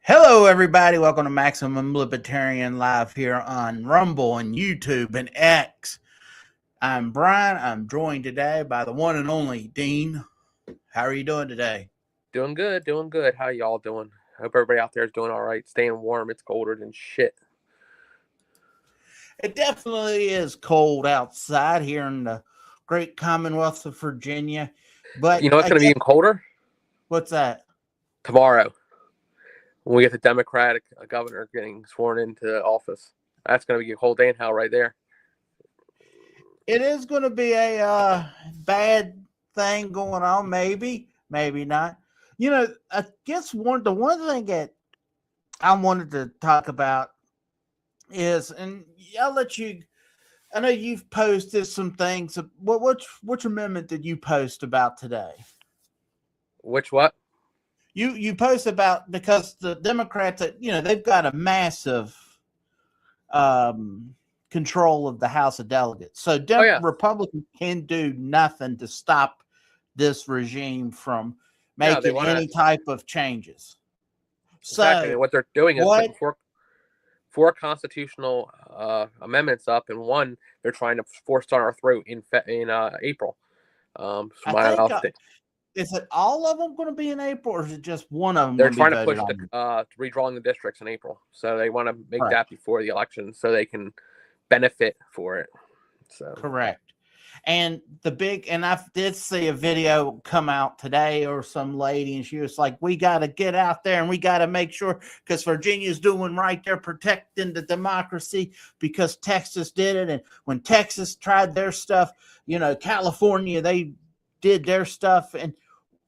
Hello, everybody. Welcome to Maximum Libertarian Live here on Rumble and YouTube and X. I'm Brian. I'm joined today by the one and only Dean. How are you doing today? Doing good, doing good. How y'all doing? Hope everybody out there is doing all right. Staying warm. It's colder than shit. It definitely is cold outside here in the great Commonwealth of Virginia. But You know it's I going to be guess, even colder what's that? tomorrow when we get the Democratic governor getting sworn into office. That's going to be a whole day in hell right there. It is going to be a bad thing going on. Maybe not. I guess the one thing that I wanted to talk about is, and I'll let you. I know you've posted some things. Which amendment did you post about today? Which what? You post about because the Democrats, they've got a massive um, control of the House of Delegates, so Oh yeah, Republicans can do nothing to stop this regime from no, they making want to any type of changes. exactly. So And what they're doing is what putting four constitutional amendments up, and one they're trying to force down our throat in April. I From my think update. is it all of them going to be in April, or is it just one of them They're going to be trying to voted push the on? redrawing the districts in April, so they want to make Right. that before the election, so they can benefit for it. So Correct. And I did see a video come out today or some lady, and she was like, we got to get out there and we got to make sure because Virginia's doing right. They're protecting the democracy because Texas did it. And when Texas tried their stuff, California, they did their stuff. And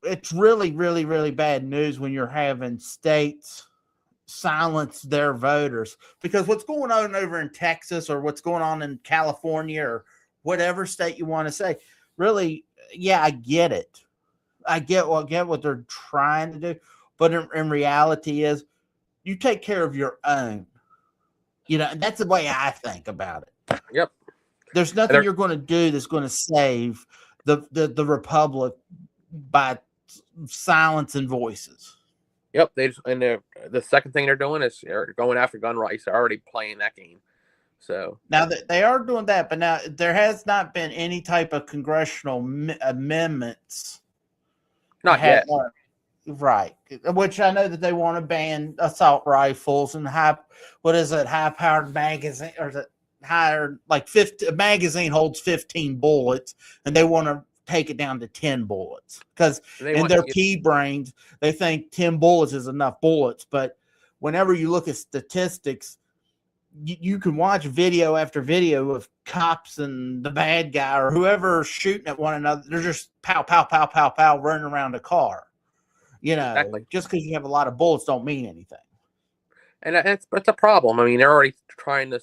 it's really, really, really bad news when you're having states silence their voters because what's going on over in Texas or what's going on in California or whatever state you want to say, really, yeah, I get it. I get what they're trying to do, but in reality is you take care of your own. And that's the way I think about it. yep, There's and nothing they're you're going to do that's going to save the republic by silencing voices. yep they just, and the second thing they're doing is they're going after gun rights. They're already playing that game. So Now they are doing that, but now there has not been any type of congressional amendments. not Had yet. right, which I know that they want to ban assault rifles and high powered magazine, or is it higher, like 50 a magazine holds 15 bullets, and they want to take it down to 10 bullets because And they in want their pea brains they think 10 bullets is enough bullets, but whenever you look at statistics, you can watch video after video of cops and the bad guy or whoever shooting at one another. They're just pow, pow, pow, pow, pow, running around a car. exactly, Just because you have a lot of bullets don't mean anything. and it's a problem. I mean, they're already trying to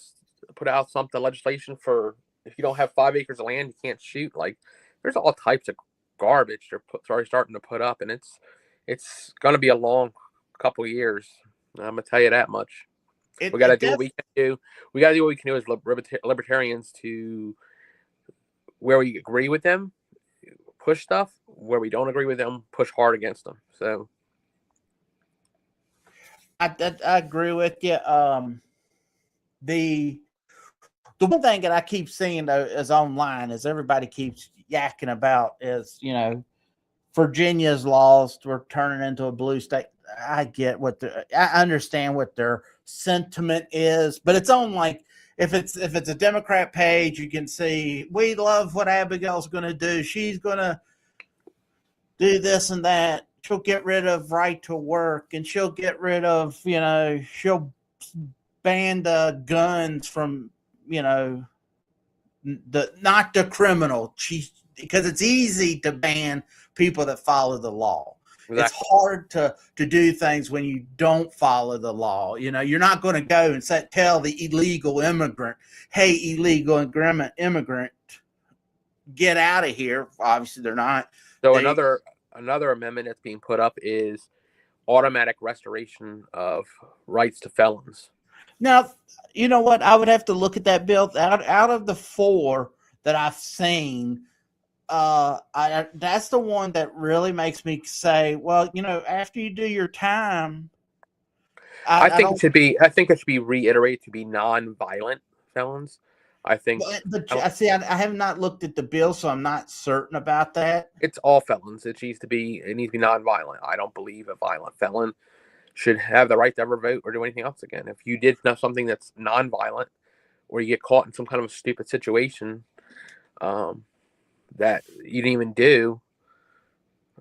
put out something legislation for if you don't have 5 acres of land, you can't shoot. Like, there's all types of garbage they're starting to put up, and it's going to be a long couple of years. I'm gonna tell you that much. It We got to it do what def we can do. We got to do what we can do as libertarians to where we agree with them, push stuff. Where we don't agree with them, push hard against them. So I agree with you. The one thing that I keep seeing though is online is everybody keeps yakking about is Virginia's lost. We're turning into a blue state. I understand what their sentiment is, but it's on like if it's a Democrat page, you can see we love what Abigail's going to do. She's going to do this and that. She'll get rid of right to work, and she'll get rid of she'll ban the guns from the not the criminal. Because it's easy to ban people that follow the law. It's exactly. hard to do things when you don't follow the law. You're not going to go and tell the illegal immigrant, "Hey, illegal immigrant, get out of here." Obviously, they're not. So They another amendment that's being put up is automatic restoration of rights to felons. now, you know what? I would have to look at that bill. Out of the four that I've seen, that's the one that really makes me say, well, after you do your time, I I think don't. I think it should be reiterated to be non-violent felons. I think But I don't, I see. I have not looked at the bill, so I'm not certain about that. it's all felons. It needs to be non-violent. I don't believe a violent felon should have the right to ever vote or do anything else again. If you did something that's non-violent, or you get caught in some kind of a stupid situation that you didn't even do,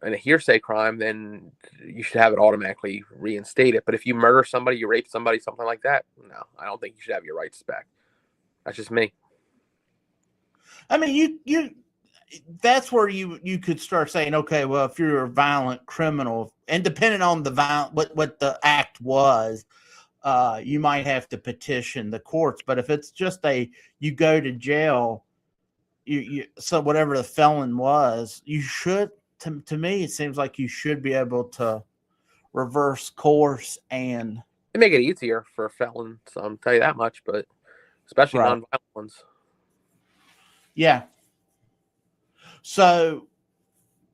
and a hearsay crime, then you should have it automatically reinstated. But if you murder somebody, you rape somebody, something like that, no, I don't think you should have your rights back. That's just me. I mean, you that's where you could start saying, okay, well, if you're a violent criminal, and depending on the what the act was, you might have to petition the courts. But if it's just you go to jail, so whatever the felon was, you should. To me, it seems like you should be able to reverse course and They make it easier for felons, I'll tell you that much, but especially right, non-violent ones. yeah. So,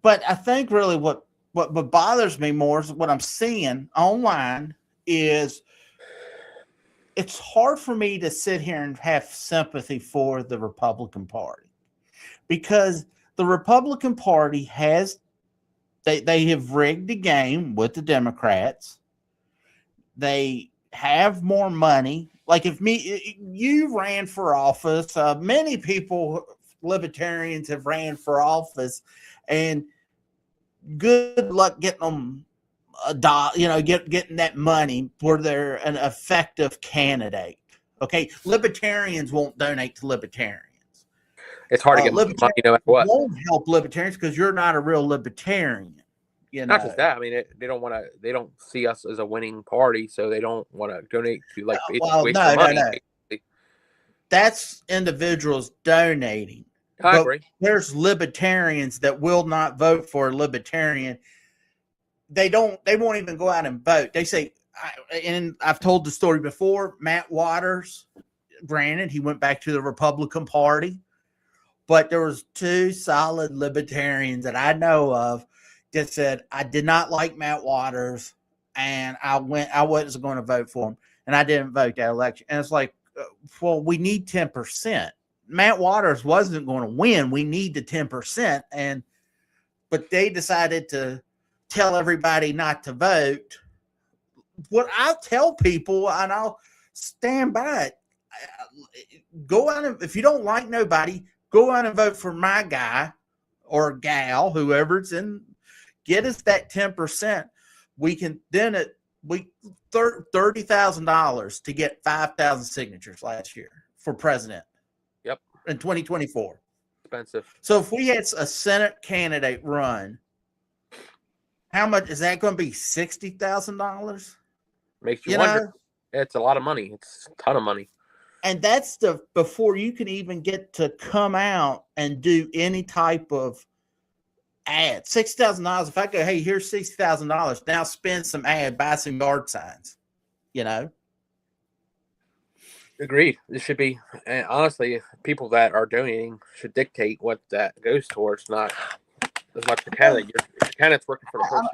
but I think really what bothers me more is what I'm seeing online is it's hard for me to sit here and have sympathy for the Republican Party because the Republican Party has they have rigged the game with the Democrats. They have more money. Like if you ran for office, many people, libertarians, have ran for office, and good luck getting them getting that money where they're an effective candidate. Okay, libertarians won't donate to libertarians. It's hard to get money no matter what. Won't help libertarians because you're not a real libertarian. Not just that. I mean, they don't want to. They don't see us as a winning party, so they don't want to donate to waste their money. No. That's individuals donating. I agree. There's libertarians that will not vote for a libertarian. They won't even go out and vote. They say, and I've told the story before, Matt Waters, granted, he went back to the Republican Party, but there was two solid libertarians that I know of that said, I did not like Matt Waters, and I wasn't going to vote for him, and I didn't vote that election. And it's like, well, we need 10%. Matt Waters wasn't going to win. We need the 10%. But they decided to tell everybody not to vote. What I'll tell people, and I'll stand by it, go out and, if you don't like nobody, go out and vote for my guy or gal, whoever it's in. Get us that 10%. We can then $30,000 to get 5,000 signatures last year for president. Yep. In 2024. Expensive. So if we had a Senate candidate run, how much is that going to be? $60,000. Makes you wonder. It's a lot of money. It's a ton of money. And that's before you can even get to come out and do any type of ad. $60,000. If I go, hey, here's $60,000. Now spend some ad, buy some yard signs. Agreed. This should be, and honestly, people that are donating should dictate what that goes towards, not as much the candidate. Your candidate's working for the person.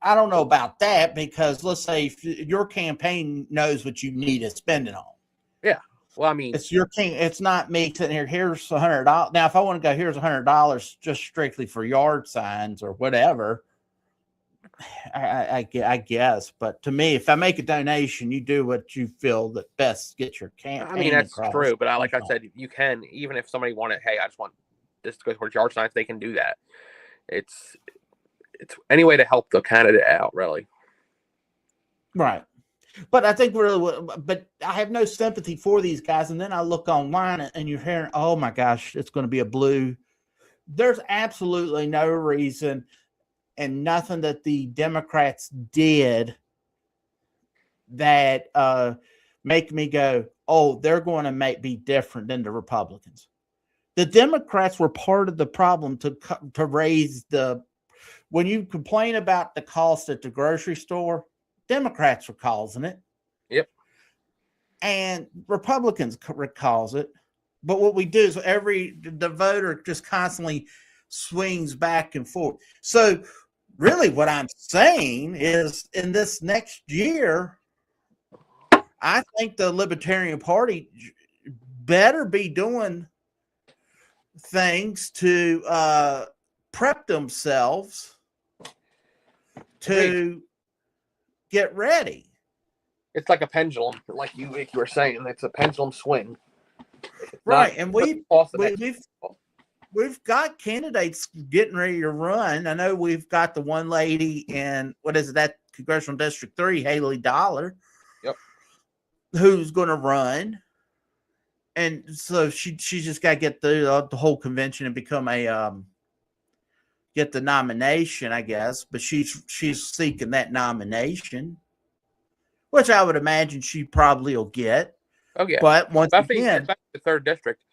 I don't know about that because let's say if your campaign knows what you need to spend it on. Yeah. Well, I mean, it's your king. It's not me sitting here. Here's $100. Now, if I want to go, here's $100 just strictly for yard signs or whatever. I guess, but to me, if I make a donation, you do what you feel that best gets your campaign. I mean, that's across. true, but like I said, you can, even if somebody wanted, hey, I just want this to go towards yard signs, they can do that. It's any way to help the candidate out, really. Right. But I think but I have no sympathy for these guys. And then I look online and you're hearing, oh my gosh, it's going to be a blue. There's absolutely no reason and nothing that the Democrats did that make me go, oh, they're going to be different than the Republicans. The Democrats were part of the problem to raise when you complain about the cost at the grocery store, Democrats were causing it. Yep. And Republicans cause it. But what we do is the voter just constantly swings back and forth. So really what I'm saying is in this next year, I think the Libertarian Party better be doing things to prep themselves to get ready. It's like a pendulum, like you were saying. It's a pendulum swing. Right, and we've got candidates getting ready to run. I know we've got the one lady in, what is it, that Congressional District 3, Haley Dollar, yep, who's going to run. And so she just got to get the whole convention and become a get the nomination, I guess. But she's seeking that nomination, which I would imagine she probably will get. Oh yeah, but once again, especially the 3rd district.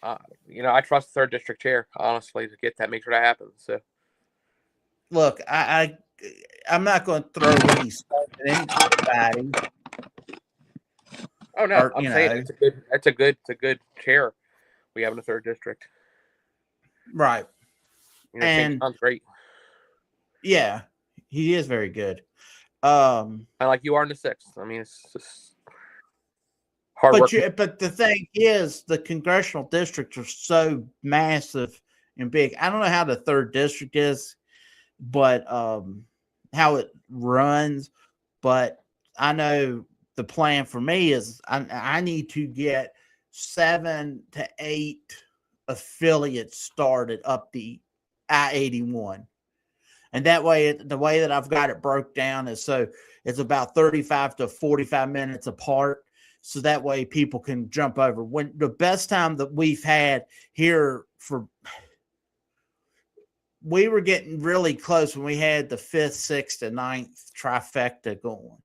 I trust the 3rd district chair honestly to get that, make sure that happens. So, look, I'm not going to throw any stuff at anybody. Oh no, I'm saying it's a good chair we have in the 3rd district. Right. And sounds great. Yeah, he is very good. And like you are in the 6th. I mean, it's just hard work. But the thing is, the congressional districts are so massive and big. I don't know how the 3rd district is, but how it runs. But I know the plan for me is I need to get 7 to 8 affiliates started up the I-81. And that way, the way that I've got it broke down is so it's about 35 to 45 minutes apart. So that way people can jump over. When the best time that we've had here we were getting really close when we had the 5th, 6th, and 9th trifecta going.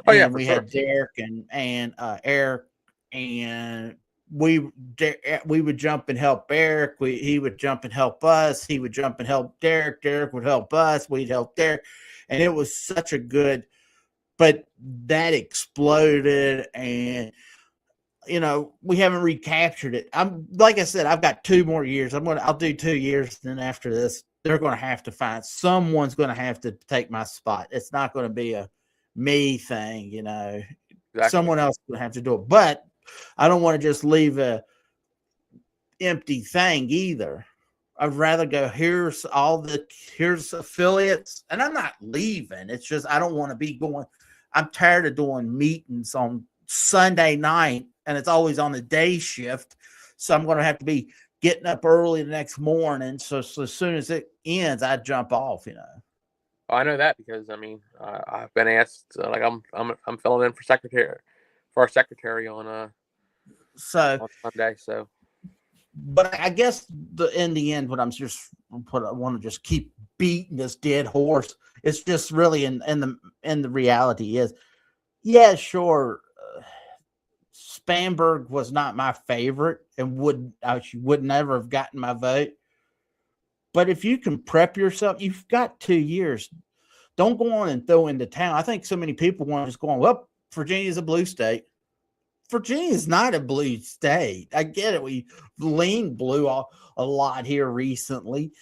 Oh yeah, we had Derek and Eric, and we would jump and help Eric. He would jump and help us. He would jump and help Derek. Derek would help us. We'd help Derek, and it was such a good. But that exploded, and we haven't recaptured it. Like I said, I've got 2 more years. I'll do 2 years. Then after this, they're going to have to find someone's going to have to take my spot. It's not going to be a me thing, Exactly. Someone else will have to do it. But I don't want to just leave a empty thing either. I'd rather go, here's affiliates, and I'm not leaving. It's just I don't want to be going. I'm tired of doing meetings on Sunday night, and it's always on the day shift. So I'm going to have to be getting up early the next morning. So as soon as it ends, I jump off. I know that because I've been asked. I'm filling in for our secretary on Sunday. So, but I guess in the end, what I want to just keep beating this dead horse. It's just really in the reality is, yeah, sure. Spanberg was not my favorite and would never have gotten my vote. But if you can prep yourself, you've got 2 years. Don't go on and throw in the towel. I think so many people want to just go on, well, Virginia's a blue state. Virginia's not a blue state. I get it. We leaned blue a lot here recently,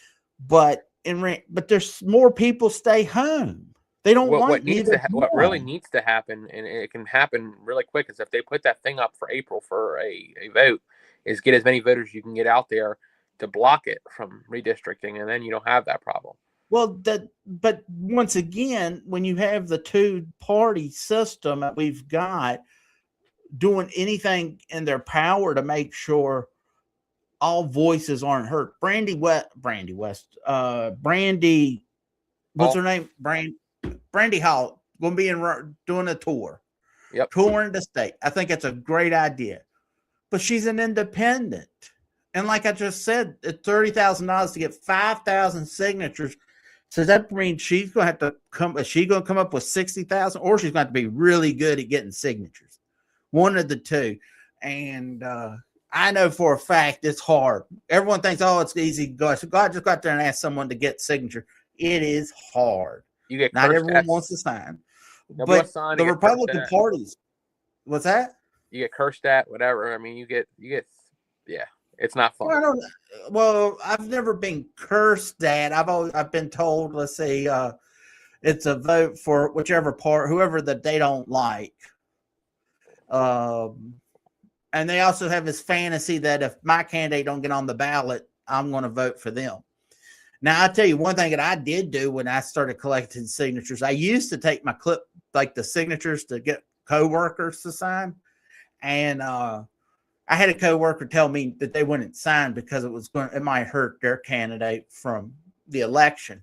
but there's more people stay home. They don't want what really needs to happen, and it can happen really quick, is if they put that thing up for April for a vote, is get as many voters as you can get out there to block it from redistricting, and then you don't have that problem. Well, but once again, when you have the 2-party system that we've got doing anything in their power to make sure all voices aren't heard. Brandy, what's her name? Brandy Hall going to be doing a tour. Yep. Touring the state. I think it's a great idea. But she's an independent. And like I just said, it's $30,000 to get 5,000 signatures. So that means she's going to have to come. Is she going to come up with 60,000, or she's going to have to be really good at getting signatures? One of the two. And I know for a fact it's hard. Everyone thinks, oh, it's easy. God just got there and ask someone to get signature. It is hard. Not everyone wants to sign. But the Republican parties, what's that? You get cursed at, whatever. I mean, yeah, It's not fun. Well, I've never been cursed that. I've been told, let's see, it's a vote for whichever part, whoever that they don't like. And they also have this fantasy that if my candidate don't get on the ballot, I'm going to vote for them. Now, I'll tell you one thing that I did do when I started collecting signatures. I used to take my clip, like the signatures to get coworkers to sign. And I had a coworker tell me that they wouldn't sign because it might hurt their candidate from the election.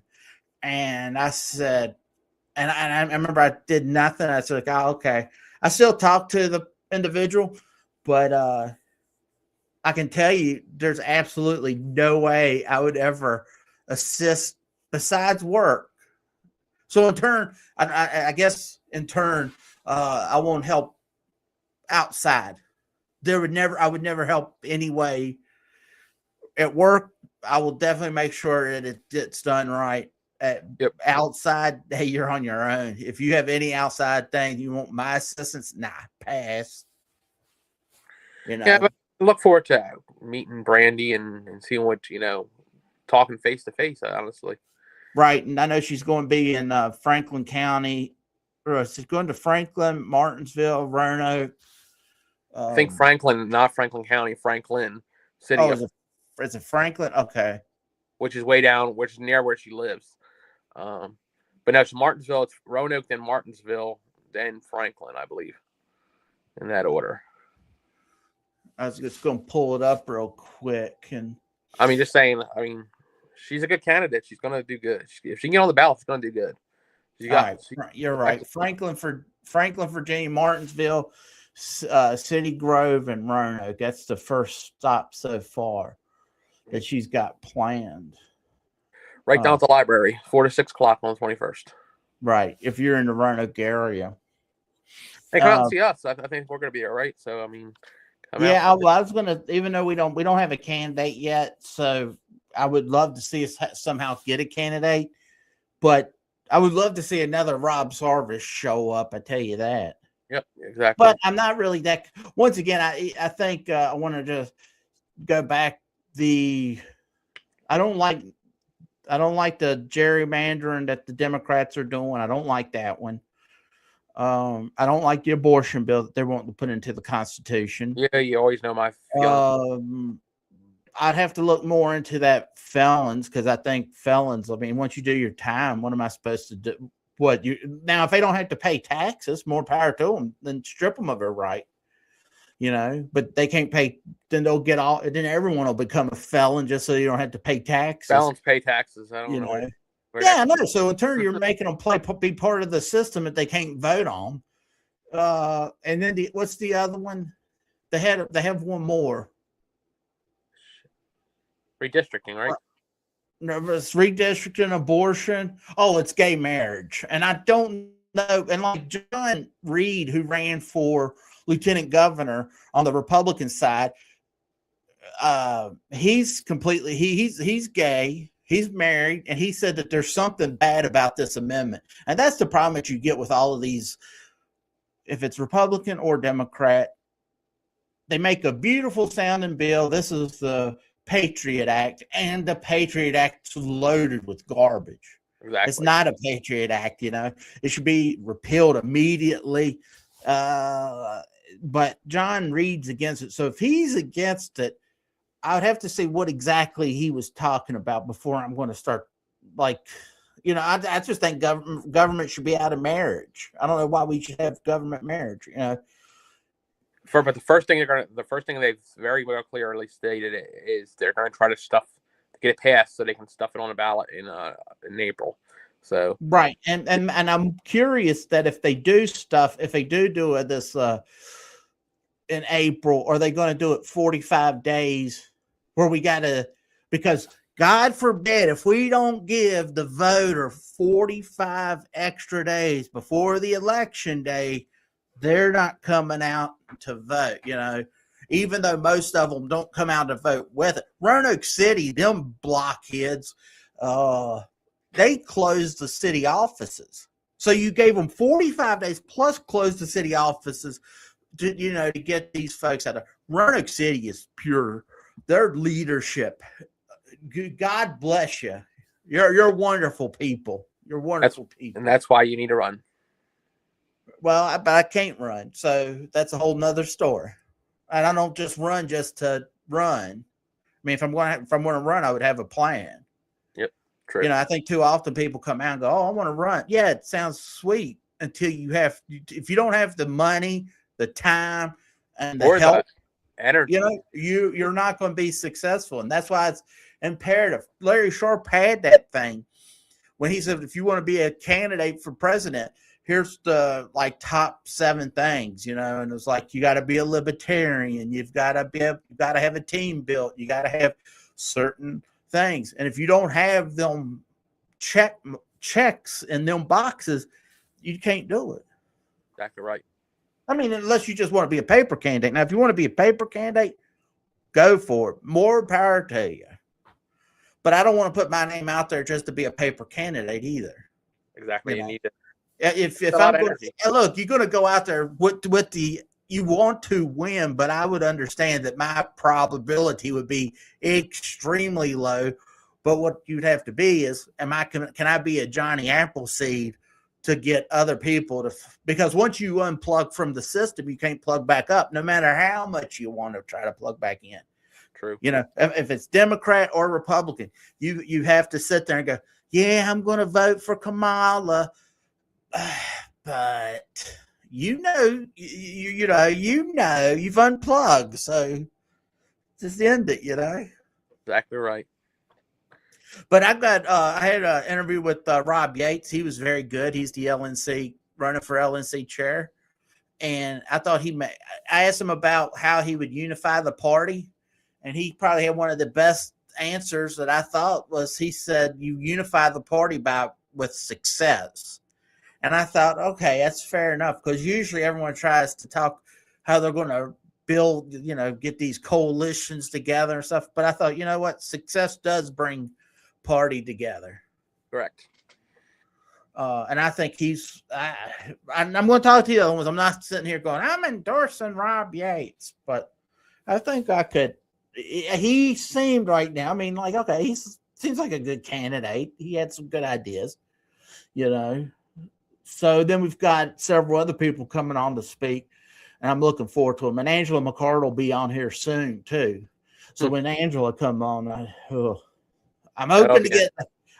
And I said, and I remember I did nothing. I said, oh, okay. I still talk to the individual, but I can tell you there's absolutely no way I would ever assist besides work. So in turn, I guess in turn, I won't help outside. I would never help anyway. At work, I will definitely make sure that it gets done right. Outside, hey, you're on your own. If you have any outside thing you want my assistance, pass. Yeah, but I look forward to meeting Brandy and seeing what, talking face to face, honestly. Right. And I know she's going to be in Franklin County. Or she's going to Franklin, Martinsville, Roanoke. I think Franklin, not Franklin County, Franklin City. Oh, is it Franklin? Okay. Which is way down, which is near where she lives. But no, it's Martinsville. It's Roanoke, then Martinsville, then Franklin, I believe, in that order. I was just going to pull it up real quick. And just saying, she's a good candidate. She's going to do good. If she can get on the ballot, she's going to do good. You're right. Franklin, Virginia, Martinsville, City Grove, and Roanoke. That's the first stop so far that she's got planned. Right down at the library, 4 to 6 o'clock on the 21st. Right. If you're in the Roanoke area. Hey, come out and see us. I think we're going to be all right. So, I was going to, even though we don't have a candidate yet, so I would love to see us somehow get a candidate, but I would love to see another Rob Sarvis show up. I tell you that. Yep, exactly. But I'm not really that. Once again, I think I want to just go back. I don't like the gerrymandering that the Democrats are doing. I don't like that one. I don't like the abortion bill that they're wanting to put into the Constitution. Yeah, you always know my feelings. I'd have to look more into that felons, because I think felons, once you do your time, what am I supposed to do? Now, if they don't have to pay taxes, more power to them, then strip them of their right. But they can't pay, then then everyone will become a felon just so you don't have to pay taxes. Felons pay taxes. I don't know. Yeah, I know. So in turn, you're making them be part of the system that they can't vote on. And then what's the other one? They have one more. Redistricting, right? It's redistricting, abortion. Oh, it's gay marriage. And I don't know. And like John Reed, who ran for lieutenant governor on the Republican side, he's gay. He's married, and he said that there's something bad about this amendment. And that's the problem that you get with all of these. If it's Republican or Democrat, they make a beautiful sounding bill. This is the Patriot Act, and the Patriot Act's loaded with garbage. Exactly. It's not a Patriot Act, It should be repealed immediately. But John Reed's against it. So if he's against it, I would have to see what exactly he was talking about before I'm going to start, I just think government should be out of marriage. I don't know why we should have government marriage, But the first thing they've very well clearly stated is they're going to try to get it passed so they can stuff it on a ballot in April. So right, and I'm curious that if they do this in April, are they going to do it 45 days where because God forbid if we don't give the voter 45 extra days before the election day, they're not coming out to vote, even though most of them don't come out to vote with it. Roanoke City, them blockheads, they closed the city offices. So you gave them 45 days plus closed the city offices to get these folks out of Roanoke City is pure. their leadership. God bless you. You're wonderful people. You're wonderful people. And that's why you need to run. Well, but I can't run, so that's a whole nother story. And I don't just run just to run. I mean, if I'm going to run, I would have a plan. Yep, true. You know, I think too often people come out and go, "Oh, I want to run." Yeah, it sounds sweet until if you don't have the money, the time, and the help, energy, you know, you're not going to be successful. And that's why it's imperative. Larry Sharpe had that thing when he said, if you want to be a candidate for president, here's the top 7 things, you know, and it's like, you got to be a libertarian. You've got to have a team built. You got to have certain things. And if you don't have them checks in them boxes, you can't do it. Exactly right. I mean, unless you just want to be a paper candidate. Now, if you want to be a paper candidate, go for it. More power to you. But I don't want to put my name out there just to be a paper candidate either. Exactly. You need to. If I'm going to look, you're going to go out there with you want to win, but I would understand that my probability would be extremely low. But what you'd have to be is, can I be a Johnny Appleseed to get other people to, because once you unplug from the system, you can't plug back up, no matter how much you want to try to plug back in. True. You know, if it's Democrat or Republican, you have to sit there and go, yeah, I'm going to vote for Kamala, but you've unplugged, so just end it, you know. Exactly right. But I had an interview with Rob Yates. He was very good. He's the LNC running for LNC chair, and I thought I asked him about how he would unify the party. And he probably had one of the best answers that I thought was, he said, you unify the party with success. And I thought, okay, that's fair enough, because usually everyone tries to talk how they're going to build, you know, get these coalitions together and stuff. But I thought, you know what? Success does bring party together. Correct. And I think I'm going to talk to the other ones. I'm not sitting here going, I'm endorsing Rob Yates, but I think I could. He seemed right now, I mean, like, okay, he seems like a good candidate. He had some good ideas, you know. So then we've got several other people coming on to speak, and I'm looking forward to them. And Angela McCart will be on here soon too. So when Angela come on, I'm hoping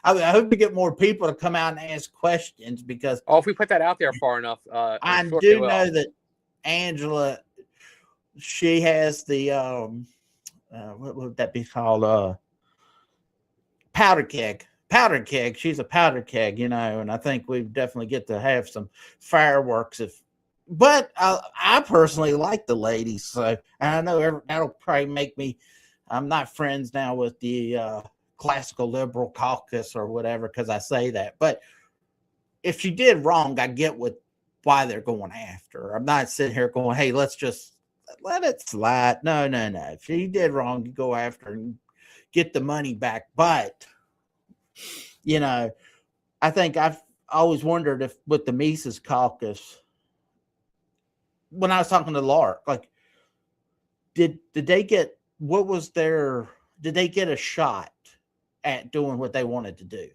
I hope to get more people to come out and ask questions, because if we put that out there far enough, I do know that Angela, she has the what would that be called? Powder keg. She's a powder keg, you know, and I think we definitely get to have some fireworks. But I personally like the ladies, so I know that'll probably make me. I'm not friends now with the classical liberal caucus or whatever, because I say that. But if she did wrong, I get why they're going after her. I'm not sitting here going, hey, let's just let it slide. No. If she did wrong, you go after her and get the money back. But, you know, I think I've always wondered if with the Mises caucus, when I was talking to Lark, like, did they get a shot at doing what they wanted to do?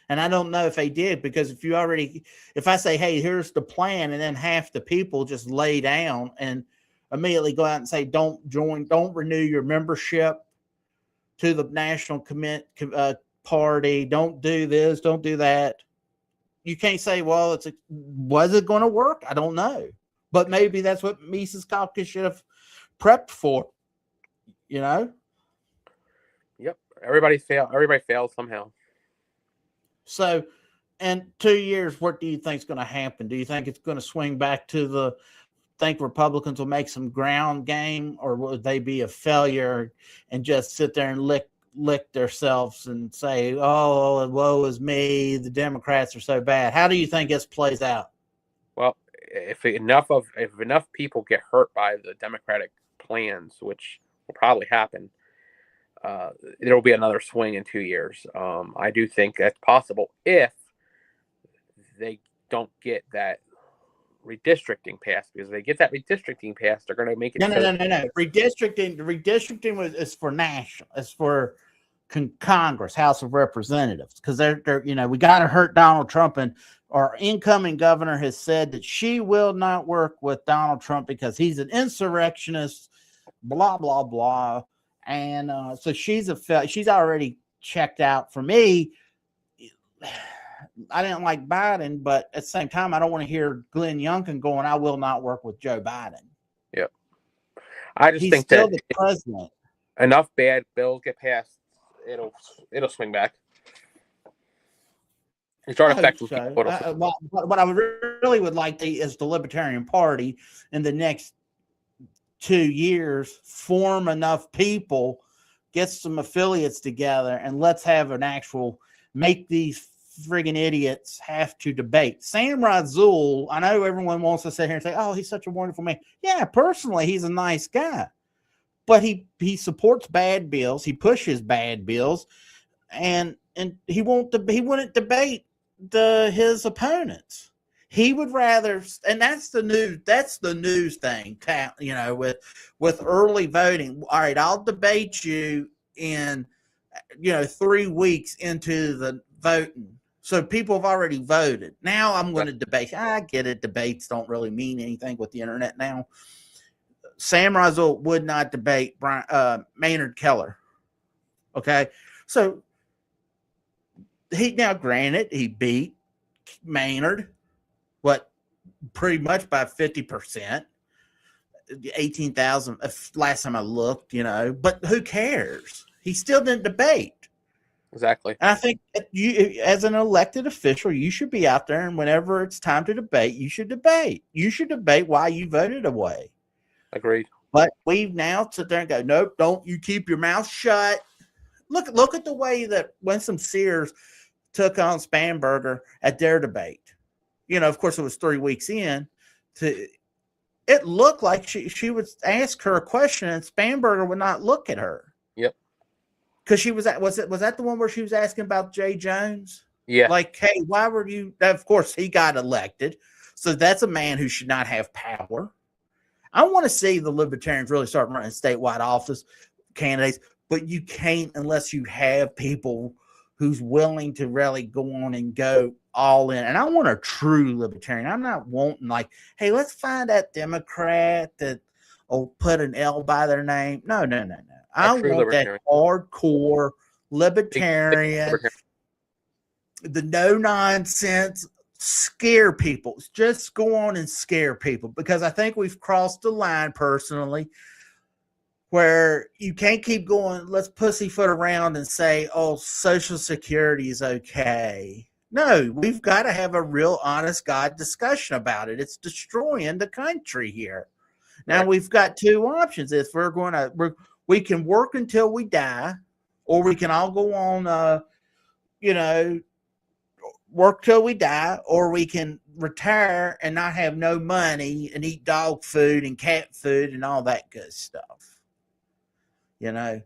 And I don't know if they did, because if I say, hey, here's the plan, and then half the people just lay down and immediately go out and say, don't renew your membership to the National Party, don't do this, don't do that. You can't say, well, was it going to work? I don't know. But maybe that's what Mises Caucus should have prepped for, you know? Yep. Everybody fails somehow. So in 2 years, what do you think is going to happen? Do you think it's going to swing back to think Republicans will make some ground game, or would they be a failure and just sit there and lick themselves and say, oh, woe is me, the Democrats are so bad? How do you think this plays out? Well, if enough people get hurt by the Democratic plans, which will probably happen, there will be another swing in 2 years. I do think that's possible if they don't get that redistricting passed, because if they get that redistricting passed, they're going to make it. No. Redistricting is for national. It's for Congress, House of Representatives, because they're we got to hurt Donald Trump, and our incoming governor has said that she will not work with Donald Trump because he's an insurrectionist. Blah blah blah, and so she's already checked out. For me, I didn't like Biden, but at the same time, I don't want to hear Glenn Youngkin going, "I will not work with Joe Biden." Yep. I just He's think still that the president. Enough bad bills get passed, it'll swing back. You start affecting people. What I really would like to is the Libertarian Party in the next 2 years form enough people, get some affiliates together, and let's have an actual make these friggin' idiots have to debate. Sam Razul, I know everyone wants to sit here and say, "Oh, he's such a wonderful man." Yeah, personally, he's a nice guy, but he supports bad bills. He pushes bad bills, and he wouldn't debate his opponents. He would rather, and that's the news thing, with early voting. All right, I'll debate you in 3 weeks into the voting. So people have already voted. Now I'm going to debate. I get it. Debates don't really mean anything with the internet now. Sam Razul would not debate Maynard Keller. Okay. So granted, he beat Maynard, pretty much by 50%, 18,000 last time I looked, but who cares? He still didn't debate. Exactly. And I think you, as an elected official, you should be out there, and whenever it's time to debate, you should debate. You should debate why you voted away. Agreed. But we now sit there and go, nope, don't you keep your mouth shut. Look at the way that Winsome Sears took on Spanberger at their debate. Of course, it was 3 weeks in. It looked like she would ask her a question, and Spanberger would not look at her. Yep. Because was that the one where she was asking about Jay Jones? Yeah. Like, hey, why were you? Of course, he got elected, so that's a man who should not have power. I want to see the Libertarians really start running statewide office candidates, but you can't unless you have people who's willing to really go on and go all in. And I want a true Libertarian. I'm not wanting like, hey, let's find that Democrat that will put an L by their name. No. I want that hardcore libertarian, the no nonsense, scare people. Just go on and scare people, because I think we've crossed the line personally where you can't keep going, let's pussyfoot around and say, oh, Social Security is okay. No, we've got to have a real honest God discussion about it. It's destroying the country here. Now, we've got two options. If we can work until we die, or we can all go on, work till we die, or we can retire and not have no money and eat dog food and cat food and all that good stuff. Exactly.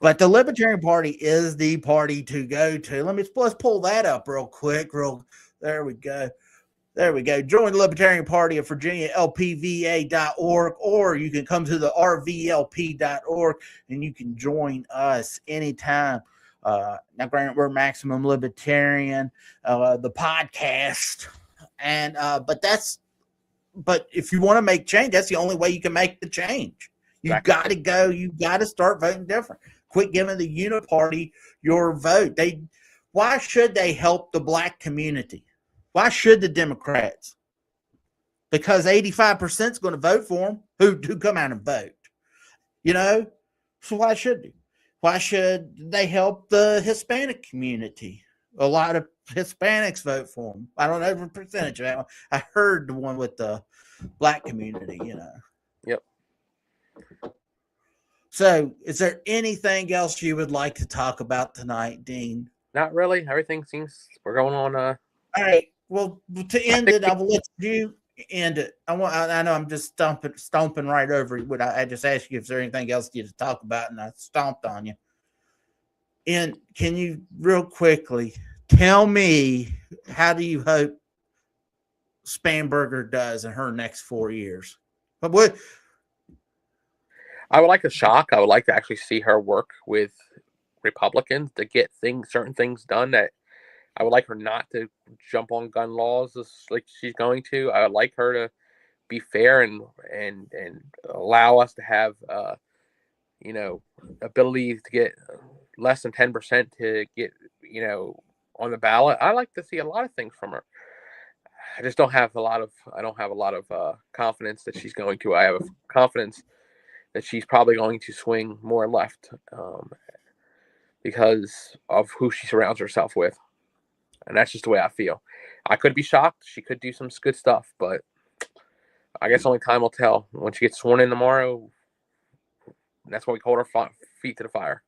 But the Libertarian Party is the party to go to. Let's pull that up real quick. There we go. Join the Libertarian Party of Virginia, lpva.org, or you can come to the rvlp.org and you can join us anytime. Now, granted, we're Maximum Libertarian, the podcast, and but if you want to make change, that's the only way you can make the change. You got to go. You got to start voting different. Quit giving the Uniparty your vote. Why should they help the black community? Why should the Democrats? Because 85% is going to vote for them who come out and vote. So why should they? Why should they help the Hispanic community? A lot of Hispanics vote for them. I don't know the percentage of that one. I heard the one with the black community, Yep. So, is there anything else you would like to talk about tonight, Dean? Not really. Everything seems we're going on. All right. Well, to end it, I will let you end it. I know I'm just stomping right over it. I just asked you if there's anything else you to talk about, and I stomped on you. And can you real quickly tell me, how do you hope Spanberger does in her next 4 years. But what? I would like a shock. I would like to actually see her work with Republicans to get certain things done. That I would like her not to jump on gun laws like she's going to. I would like her to be fair and allow us to have ability to get less than 10% to get on the ballot. I like to see a lot of things from her. I just don't have a lot of confidence that she's going to. I have confidence that she's probably going to swing more left because of who she surrounds herself with. And that's just the way I feel. I could be shocked. She could do some good stuff, but I guess only time will tell. When she gets sworn in tomorrow, that's when we hold our feet to the fire.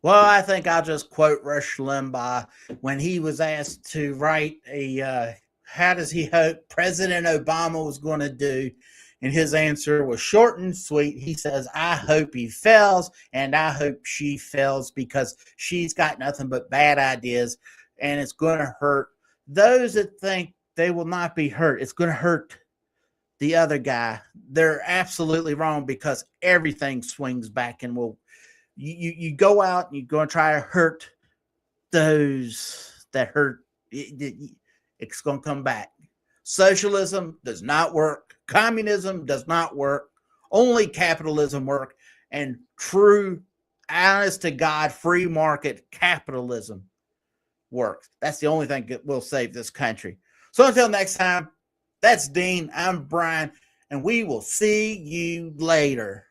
Well, I think I'll just quote Rush Limbaugh when he was asked to write how does he hope President Obama was going to do? And his answer was short and sweet. He says, I hope he fails, and I hope she fails because she's got nothing but bad ideas, and it's going to hurt those that think they will not be hurt. It's going to hurt the other guy. They're absolutely wrong because everything swings back and you go out and you're going to try to hurt those that hurt. It's going to come back. Socialism does not work. Communism does not work. Only capitalism works. And true, honest to God, free market capitalism works. That's the only thing that will save this country. So until next time, that's Dean. I'm Brian, and we will see you later.